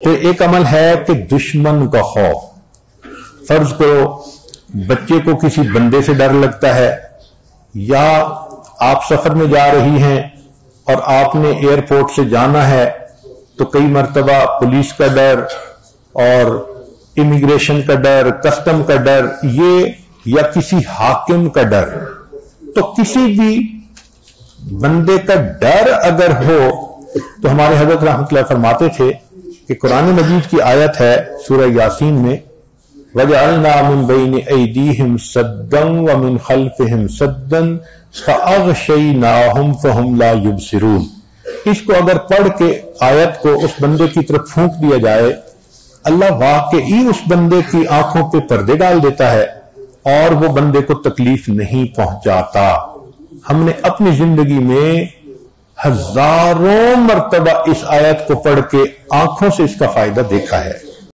پھر ایک عمل ہے کہ دشمن کا خوف. فرض کرو بچے کو کسی بندے سے ڈر لگتا ہے، یا آپ سفر میں جا رہی ہیں اور آپ نے ایئرپورٹ سے جانا ہے تو کئی مرتبہ پولیس کا ڈر اور امیگریشن کا ڈر، کسٹم کا ڈر، یہ یا کسی حاکم کا ڈر. تو کسی بھی بندے کا ڈر اگر ہو تو ہمارے حضرت رحمۃ اللہ فرماتے تھے کہ قرآن مجید کی آیت ہے سورہ یاسین میں وَجَعَلْنَا مِن بَيْنِ أَيْدِيهِمْ سَدًّا وَمِنْ خَلْفِهِمْ سَدًّا فَأَغْشَيْنَاهُمْ فَهُمْ لَا يُبْصِرُونَ. اس کو اگر پڑھ کے آیت کو اس بندے کی طرف پھونک دیا جائے، اللہ واقعی اس بندے کی آنکھوں پہ پردے ڈال دیتا ہے اور وہ بندے کو تکلیف نہیں پہنچاتا. ہم نے اپنی زندگی میں ہزاروں مرتبہ اس آیت کو پڑھ کے آنکھوں سے اس کا فائدہ دیکھا ہے.